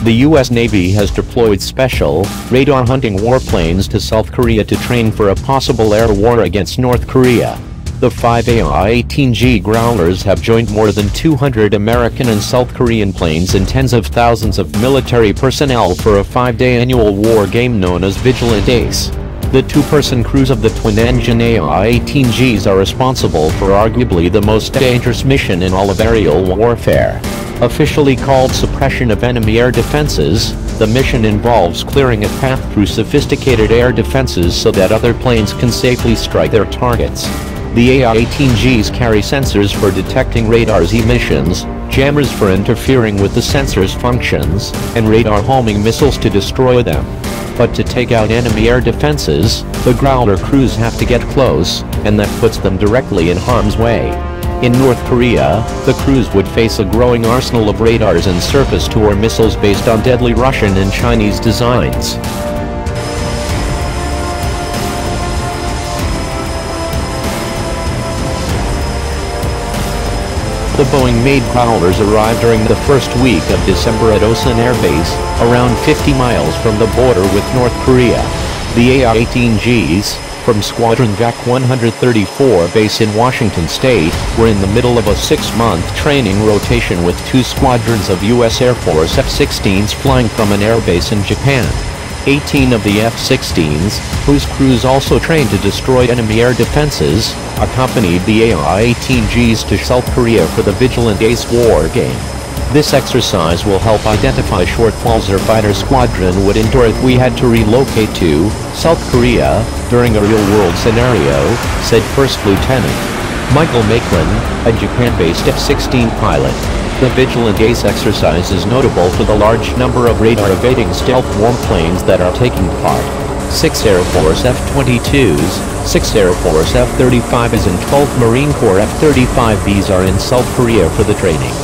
The U.S. Navy has deployed special, radar-hunting warplanes to South Korea to train for a possible air war against North Korea. The 5 EA-18G Growlers have joined more than 200 American and South Korean planes and tens of thousands of military personnel for a 5-day annual war game known as Vigilant Ace. The two-person crews of the twin-engine EA-18Gs are responsible for arguably the most dangerous mission in all of aerial warfare. Officially called suppression of enemy air defenses, the mission involves clearing a path through sophisticated air defenses so that other planes can safely strike their targets. The EA-18Gs carry sensors for detecting radar's emissions, jammers for interfering with the sensor's functions, and radar homing missiles to destroy them. But to take out enemy air defenses, the Growler crews have to get close, and that puts them directly in harm's way. In North Korea, the crews would face a growing arsenal of radars and surface-to-air missiles based on deadly Russian and Chinese designs. The Boeing-made Growlers arrived during the first week of December at Osan Air Base, around 50 miles from the border with North Korea. The EA-18Gs, from Squadron VAC 134 base in Washington State, were in the middle of a 6-month training rotation with 2 squadrons of U.S. Air Force F-16s flying from an airbase in Japan. 18 of the F-16s, whose crews also trained to destroy enemy air defenses, accompanied the EA-18Gs to South Korea for the Vigilant Ace war game. This exercise will help identify shortfalls our fighter squadron would endure if we had to relocate to South Korea during a real-world scenario, said First Lieutenant Michael Maitland, a Japan-based F-16 pilot. The Vigilant Ace exercise is notable for the large number of radar-evading stealth warplanes that are taking part. 6 Air Force F-22s, 6 Air Force F-35s and 12 Marine Corps F-35Bs are in South Korea for the training.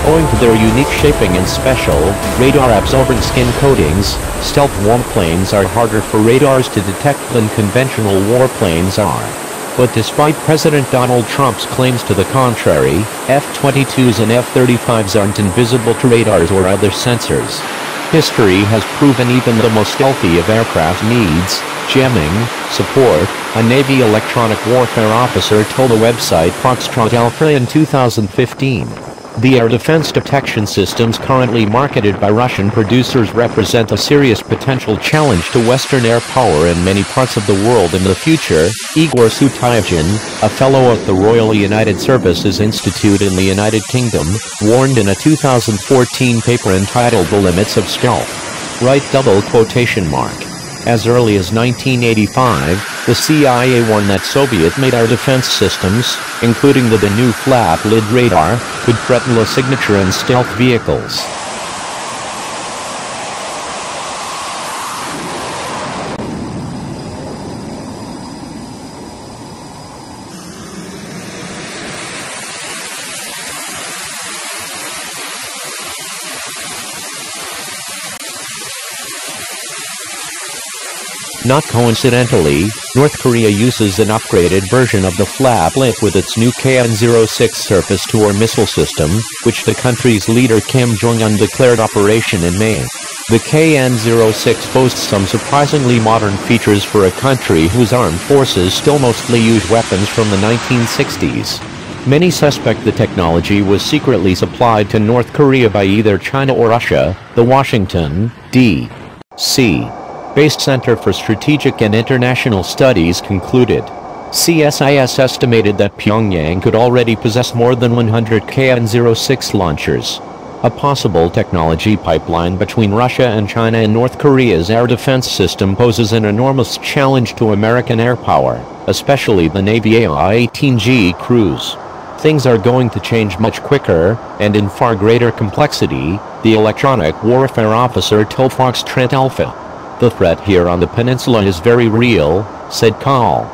Owing to their unique shaping and special, radar-absorbent skin coatings, stealth warplanes are harder for radars to detect than conventional warplanes are. But despite President Donald Trump's claims to the contrary, F-22s and F-35s aren't invisible to radars or other sensors. History has proven even the most stealthy of aircraft needs jamming support, a Navy electronic warfare officer told the website Foxtrot Alpha in 2015. The air defense detection systems currently marketed by Russian producers represent a serious potential challenge to Western air power in many parts of the world in the future, Igor Sutayevin, a fellow at the Royal United Services Institute in the United Kingdom, warned in a 2014 paper entitled The Limits of Stealth. Right double quotation mark. As early as 1985, the CIA warned that Soviet-made air defense systems, including the new flap-lid radar, could threaten the signature and stealth vehicles. Not coincidentally, North Korea uses an upgraded version of the flap-lid with its new KN-06 surface-to-air missile system, which the country's leader Kim Jong-un declared operation in May. The KN-06 boasts some surprisingly modern features for a country whose armed forces still mostly use weapons from the 1960s. Many suspect the technology was secretly supplied to North Korea by either China or Russia, the Washington, D.C. based Center for Strategic and International Studies concluded. CSIS estimated that Pyongyang could already possess more than 100 KN-06 launchers. A possible technology pipeline between Russia and China and North Korea's air defense system poses an enormous challenge to American air power, especially the Navy EA-18G crews. things are going to change much quicker, and in far greater complexity, the electronic warfare officer told Fox Trent Alpha. The threat here on the peninsula is very real, said Col.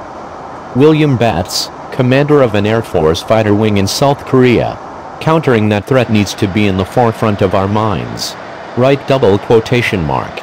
William Batts, commander of an Air Force fighter wing in South Korea. Countering that threat needs to be in the forefront of our minds. Right double quotation mark.